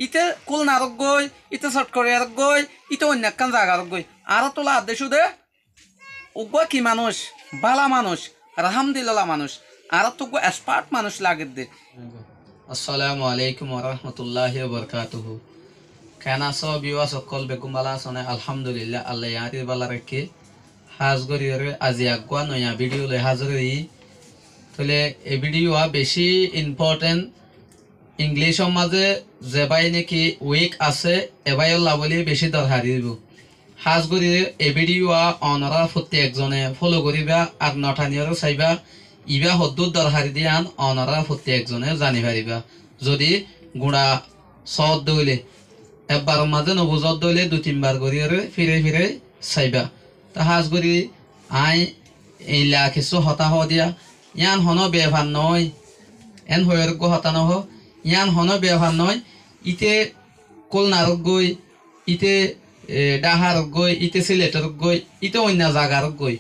ইতে খুলনার গই ইতে চটকরিয়ার গই ইতে অন্য একখান জায়গার গই আর তোলা আদেশু দে উগ্র কি মানুষ বালা মানুষ রাহামদিল্লা মানুষ আর তো এক্সপার্ট মানুষ লাগে দে। আসসালামু আলাইকুম ওয়া রাহমাতুল্লাহি ওয়া বারাকাতুহু। কেনা সব বিওয়া সকল বেকুম বালা সনে আলহামদুলিল্লাহ আল্লাহ ইয়াতি বালা রেখে হাজ গরিরে আজি আগwa নয়া ভিডিও লে হাজরি তলে এই ভিডিও বেশি ইম্পর্টেন্ট ইংলিশের মাঝে যেবাই নাকি উইক আছে এবাই লাবলি বেশি দরকারি দিব হাজ গরিরে এই ভিডিও অনরা প্রত্যেকজনে ফলো করিবা আর নঠানিয়র চাইবা ইবা হদ্দুর দরকারি দিয়ান অনরা প্রত্যেকজনে জানি পারিবা যদি গুড়া সদ দইলে একবার মাঝে নবুজত দইলে দু তিনবার গরিরে ফিরে ফিরে চাইবা তা হাজ গরি আই এইলা কিছু হতাহ দিয়া ইয়ান হন ব্যবহার নয় এন হয়োগ্য হতা নহ ইয়ান হন ব্যবহার নয় ইতে কলনারক গই ইতে ডাহারক গই ইতে সিলেটর গই ইতে অন্য জায়গার গই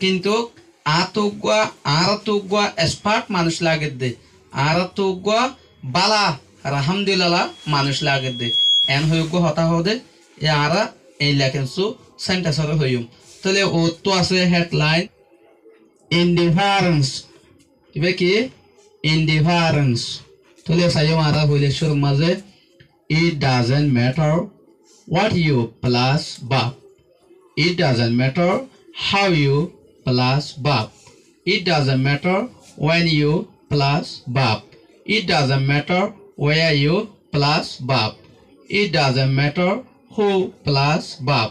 কিন্তু আরতুগুয়া এক্সপার্ট মানুষ লাগে দে আরতুগুয়া বালা আলহামদুলিল্লাহ মানুষ লাগে দে এন হয়োগ্য হতা হদে এ আরা এই লেখেনসু সেন্টেন্সর হইম তাহলে ও তো আছে হেডলাইন ইনডিফারেন্স ইবে কি ইনডিফারেন্স তাহলে সাইম আরা হইলে শুর মাঝে it doesn't matter what you plus bab it doesn't matter how you plus bab it doesn't matter when you plus bab it doesn't matter where you plus bab it doesn't matter who plus bab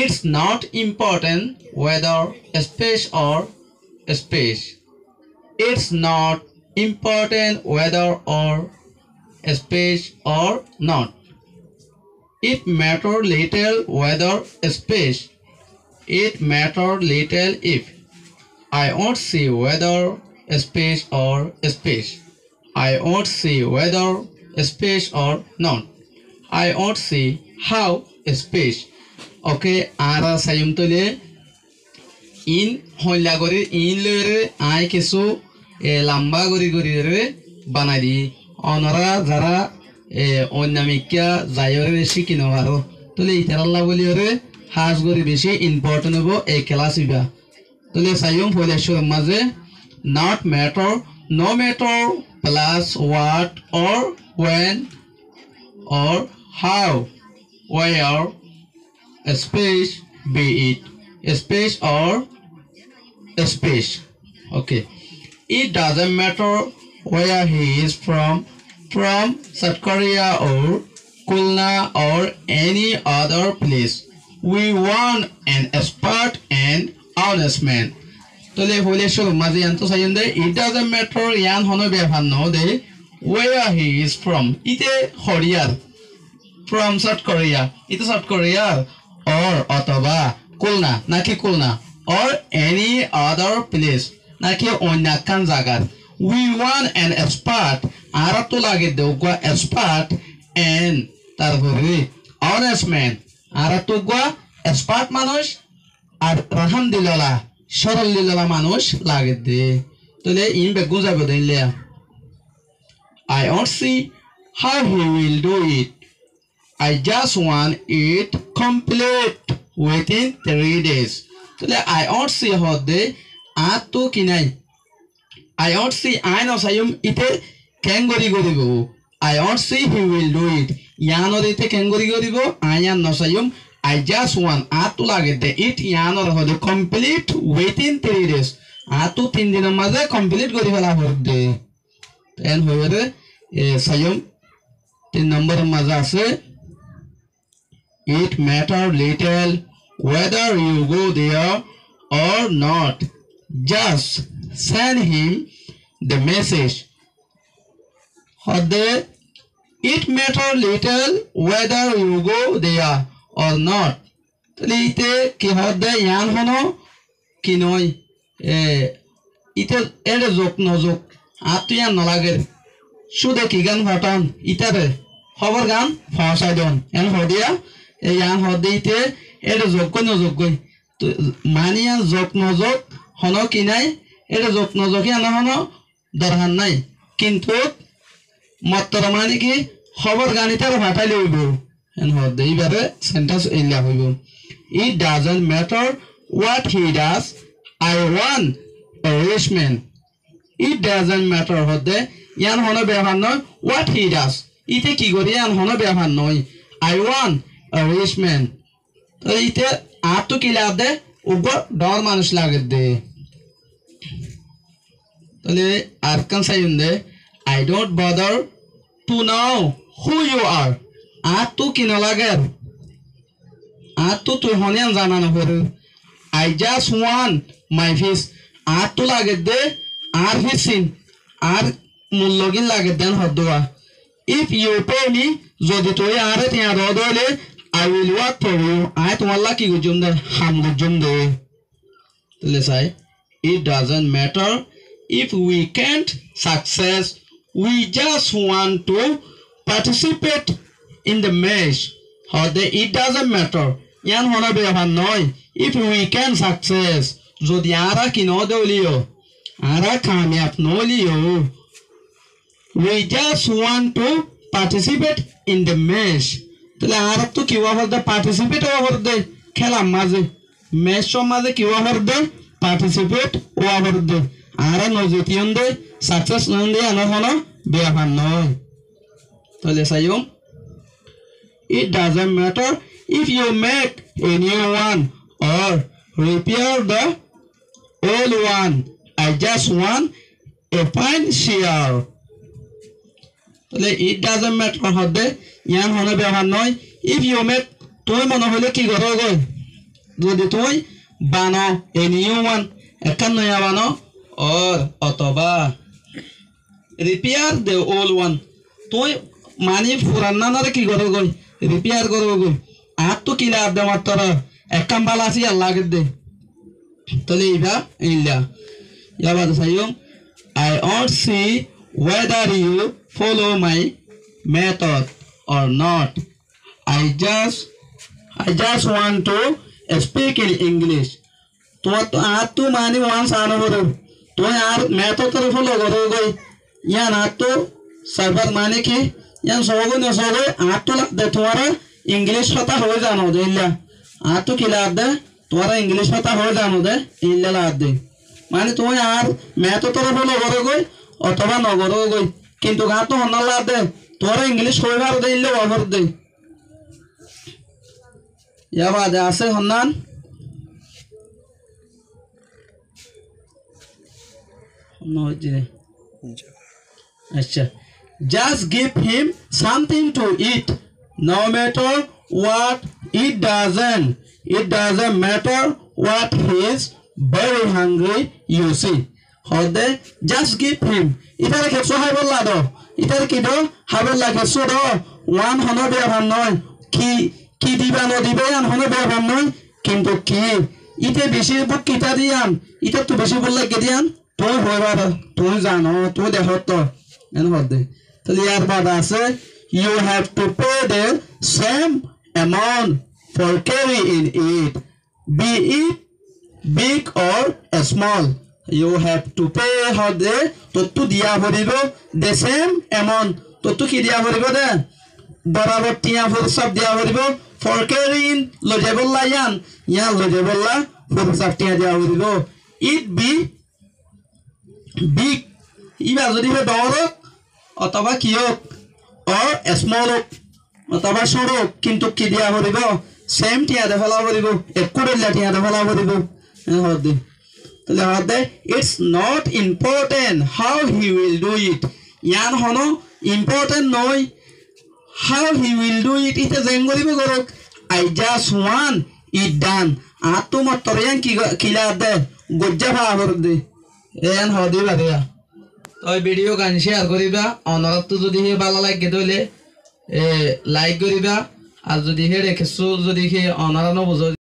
it's not important whether space or space it's not important whether or space or not it matter little whether space it matter little if I won't see whether space or space I won't see whether space or not I won't see how space okay ara sayum tole in holla gori in lere ai kisu lamba gori gori re banai di অনরা যারা অন্যামিকা যায়রে শিখিনো আরো তলে ইতারাল্লাহ বলিওরে হাজ গরি বেশি important হবো এই class ইবা তলে সাইম ফলেশ্বর মাঝে not matter no matter plus what or when or how where space be it space or space okay it doesn't matter where he is from South Korea or Kulna or any other place. We want an expert and honest man. Tole hole shol mazi anto sayende it doesn't matter yan hono ব্যবহার no de where he is from. Ite Korea from South Korea. Ite South Korea or অথবা Kulna naki Kulna or any other place. Naki onna kan জায়গা we want an expert arato lage dogwa expert and tarpore honest man arato gwa expert manush ar alhamdulillah sharalillah manush lage de tole in be gujabe dinle I won't see how he will do it I just want it complete within 3 days tole I won't see how de ato kinai I won't see I know sayum ite kengori goribo I won't see he will do it yanor ite kengori goribo I am no sayum I just want atu lage de it yanor hode complete within 3 days atu 3 দিনের মাঝে complete করি ফেলা হচ্ছে N হইরে sayum 3 নম্বর মাঝে আছে it matter little whether you go there or not just send him the message it matter little whether you go there or not ite ki hode yan hono ki noy ite ere jok no jok atuyan no lage শুধু কি গান ফাটান ইতারে খবর গান ফসাই দন এন হদিয়া yan হদিতে ere jok no jok তো মানিয়া jok no jok হনো কি নাই এটা যত্ন যখন হনো দরকার নাই কিন্তু মাত্র মানে কি খবর গানিতার ভাটাইলে হইব এন হদে এইবারে সেন্টেন্স এলিয়া হইব it doesn't matter what he does I want a rich man it doesn't matter হদে ইয়ান হনো ব্যবহার নয় what he does ইতে কি করি ইয়ান হনো ব্যবহার নয় I want a rich man তো ইতে আর তো কি লাগ দে উগো ডর মানুষ লাগে দে তাহলে আর কান সাইন্দে I don't bother to know who you are আর তো কি না লাগে আর তো তুই হনিয়ান জানা না করে I just want my fish আর তো লাগে দে আর ফিশিং আর মূল্যগিন লাগে দেন হদোয়া if you pay me যদি তুই আরে তিয়া রদলে I will work for you I তোমার লাগি গুজুম দে হাম গুজুম দে তাহলে সাই it doesn't matter if we can't success we just want to participate in the match হদে it doesn't matter ইয়ান হনা ব্যবহার নয় if we can success যদি আরা কি ন দলিও আরা কামিয়াব নলিও we just want to participate in the match তাহলে আর তো কি ওভার দে পার্টিসিপেট ওভার দে খেলা মাঝে ম্যাচ মাঝে কি ওভার দে পার্টিসিপেট ওভার দে আর নজতিয়ন দে সাকসেস নন দে আনা হলো ব্যবহার নয় তাহলে Saim it doesn't matter if you make a new one or repair the old one I just want a fine share তাহলে it doesn't matter হদে ইয়ান হলো ব্যবহার নয় if you make তুই মনে হলে কি করো গই যদি তুই বানো a new one একান নয়া বানো or অথবা repair the old one তুই মানে পুরানা নারে কি করো গই রিপেয়ার করো গই আর তো কি লাভ দে মাত্র একাম বালাসি আল্লাহ দে তাহলে ইবা ইল্লা ইয়াবাদ সাইয়ম I want see whether you follow my method or not I just want to speak in English তো আর তো মানে ওয়ান্স আনো করো তো আর মেথড করে ফলো করো গই ইয়ান আর তো সার্ভার মানে কি ইয়ান সবগো ন সবগো আর তো দে তোমারা ইংলিশ কথা হয়ে জানো দে ইল্লা আর তো কি লাভ দে তোমারা ইংলিশ কথা হয়ে জানো দে ইল্লা লাভ দে মানে তুমি আর মেথড করে ফলো করো গই অথবা ন করো গই কিন্তু গা তো হন্না লাভ দে তোরা ইংলিশ কইবার দে ইল্লা ওভার দে ইয়াবাদ আছে হন্নান নজে আচ্ছা just give him something to eat no matter what it doesn't matter what he is very hungry you see হদে just give him ইতারে খেছো হাই বললা দো ইতারে কি দো হাবলা খেছো দো ওয়ান হনো ব্যবহার নয় কি দিবা ন দিবে আন হনো ব্যবহার নয় কিন্তু কি ইতে বেশি বুক কিতা দিয়ান ইতে তো বেশি বললা কে দিয়ান তুই হইবার তুই জানো তুই দেখো তো এন হদে তাহলে ইয়ার বাদ আছে you have to pay the same amount for carrying it be it big or small you have to pay হদে তো দিয়া হরিব the same amount তো কি দিয়া হরিব দে বরাবর টিয়া ফুল সব দিয়া হরিব for carrying লজেবল্লা ইয়ান লজেবল্লা ফুল সব টিয়া দিয়া হরিব it be big ইবা যদি হে বড় অথবা কি হোক or small অথবা ছোট কিন্তু কি দিয়া হরিব সেম টিয়া দে ফেলা হরিব একুড়লা টিয়া দে ফেলা হরিব হদে তাহলে হদে it's not important how he will do it ইয়ান হনো important নয় how he will do it ইতে জেং করিব করক I just want it done আতো মাত্র ইয়ান কি লাভ দে গজ্জা ভা হরদে এন হদে বাদিয়া তো ভিডিও গান শেয়ার করিবা অনরত যদি হে ভালো লাগে তাহলে লাইক করিবা আর যদি হে রেখেছো যদি হে অনরানো বুঝো